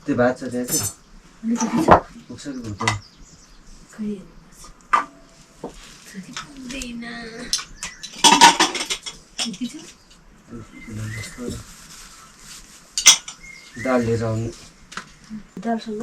त्यो भात छ त्यहाँ चाहिँ अलिकति छ पुग्छ कि पुग्दैन खै हेर्नुपर्छ पुग्दैन यति छ दाल लिएर आउनु दालसँग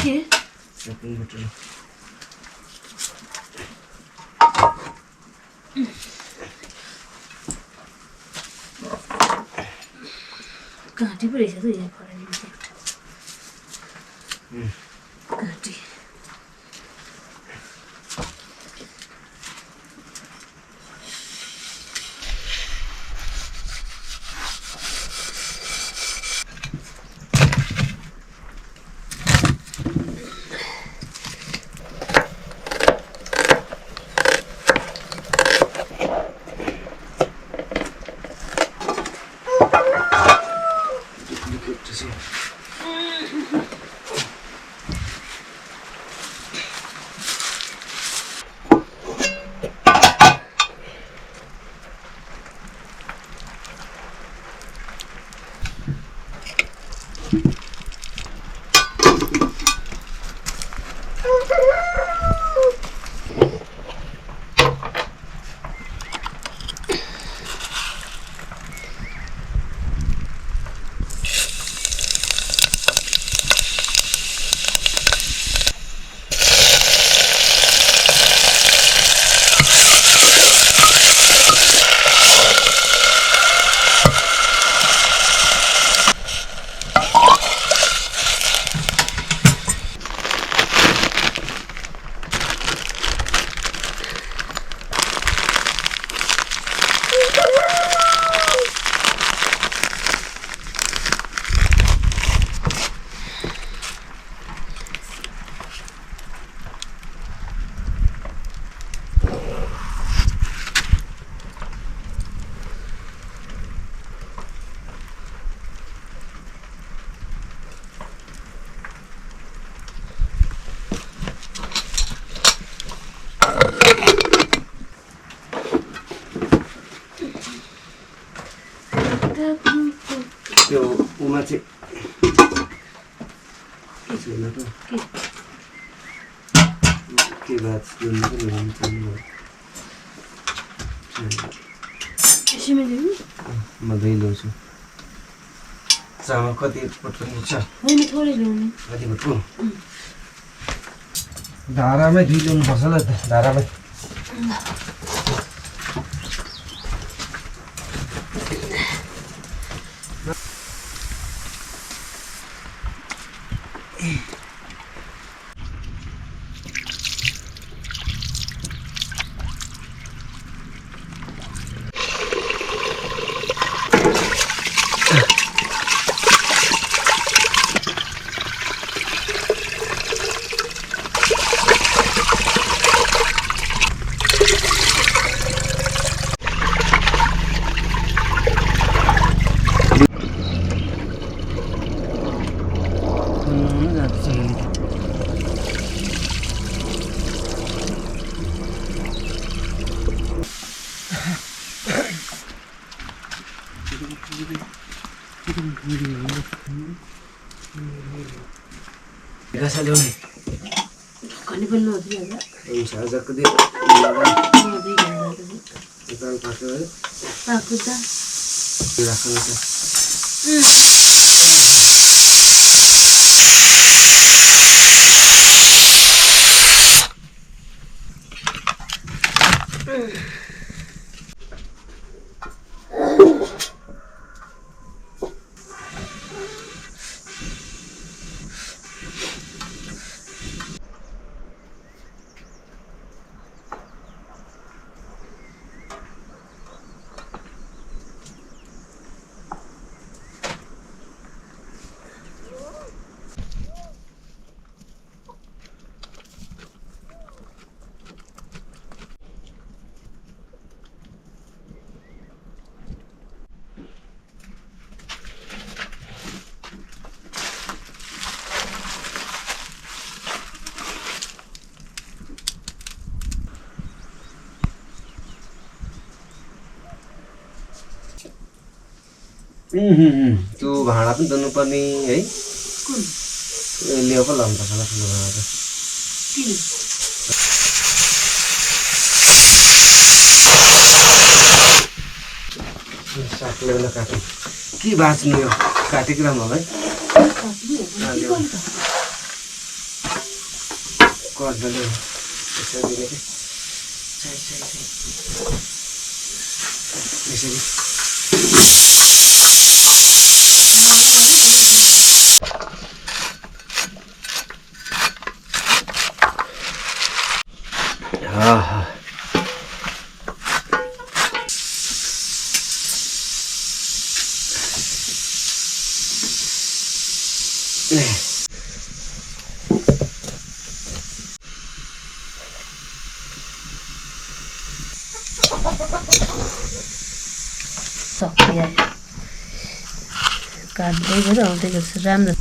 के घाँटी पो रहेछ त यहाँ फराइदिन्छ घाँटी त्यो उमा चाहिँ के भात म दही ल्याउँछु चामल कति पटक छ कति पटको धारामै धुइ ल्याउनु पर्छ ल त धारामै Gasa dulu. Kani pun lo dia ada. Insya Allah kedip. Kita pakai. Takut dah. Silakan itu. त्यो भाँडा पनि धुनुपर्ने है कुन लियो पो लाउनु पर्छ होला ठुलो भाँडा त किन सागले बेला काट्नु के बाँच्नु यो काटेको राम्रो होला है कर्दले यसरी दिने कि यसरी सक्यो काट्दै गएर आउँदै गर्छ राम्रो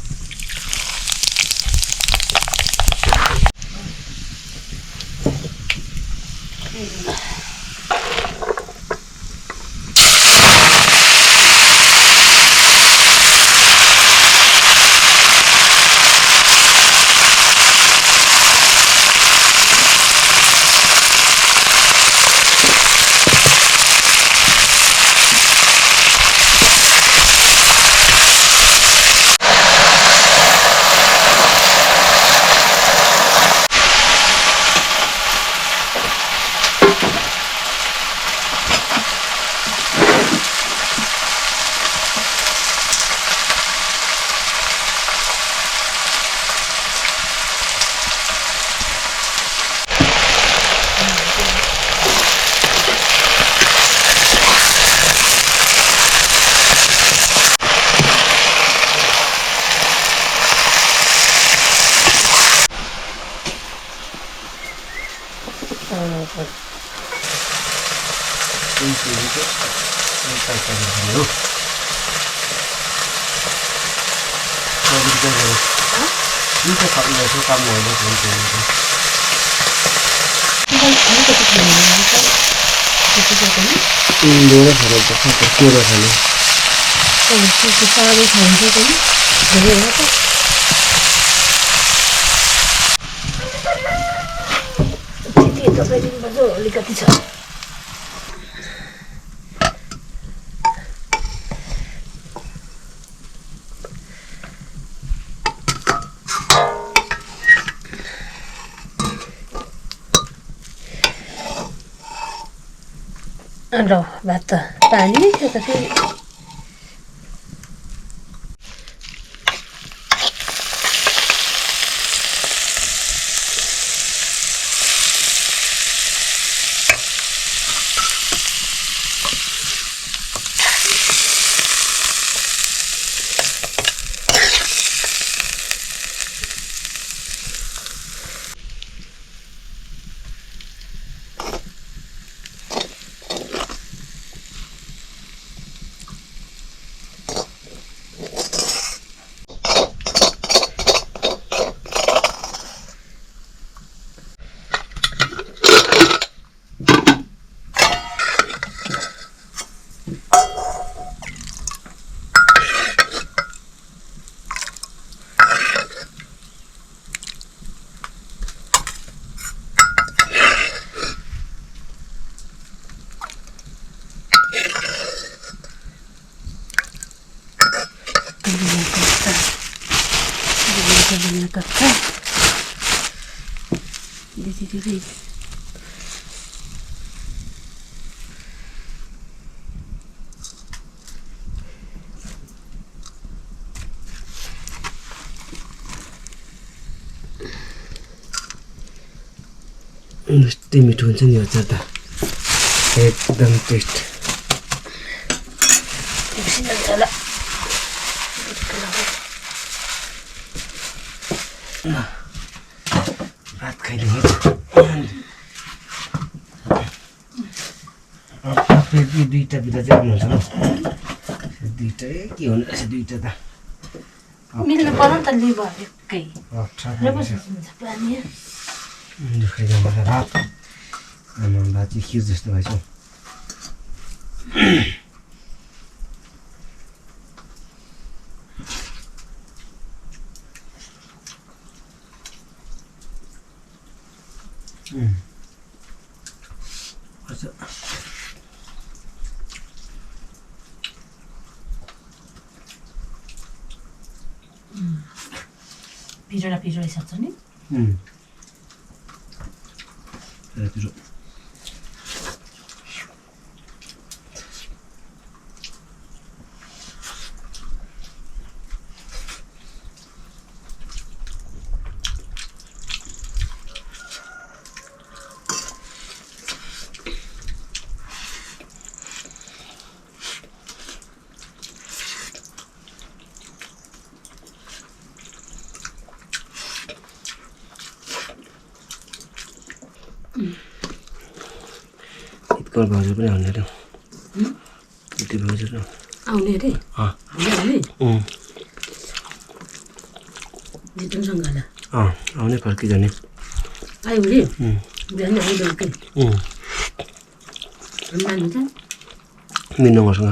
धेरै फरक पर्छ केरा खाने साह्रै खान्छ पनि धेरै हो त के तपाईँले बजो अलिकति छ ल भात त पानी नै थियो त फेरि यस्तै मिठो हुन्छ नि अचार त एकदम टेस्ट भात खाइदिनु फेरि दुईवटा बिटा चाहिँ आउनुहुन्छ न दुईवटै के हुनु रहेछ दुईवटा त मिल्नु पर्यो नि त लिभर एकै पानी दुखाइदिनु भात आमा भात चाहिँ खिर जस्तो भएछ 비주얼 있었더니? 비주얼. इतकर भाउजू पनि आउने रे इति भाउजू र आउने रे आउने जितुनसँग होला आउने फर्की जाने आयो रे बिहान आयो बेलुकै मान्नु त मिन्नोसँग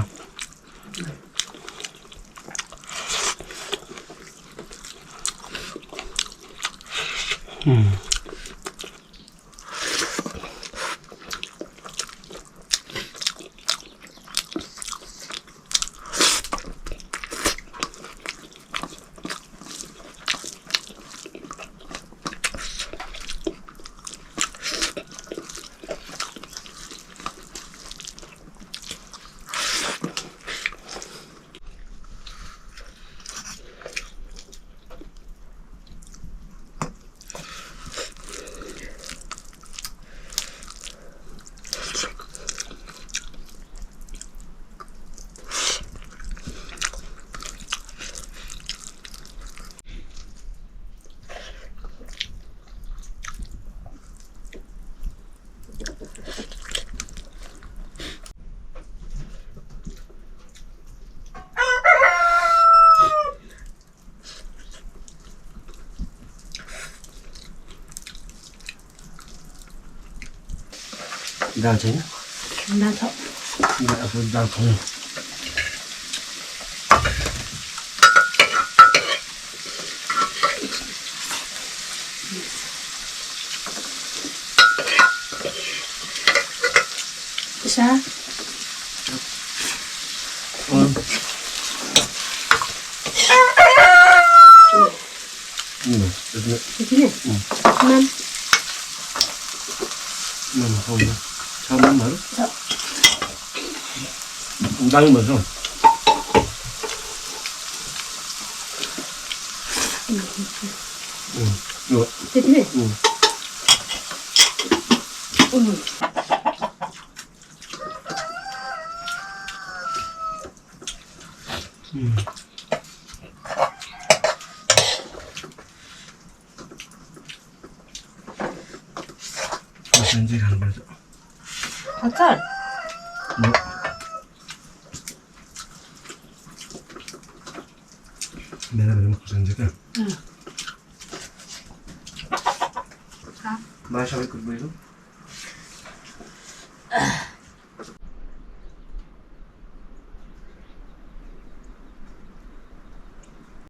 दाल छैन दाल छ आफू दाल खाउँ सा 사람마루 땅이 뭐죠? 이거 됐네. 현재 가는 거죠. 버터. 뭐? 내가 그러면 현재가. 응. 맛이 어디 그 뭐예요?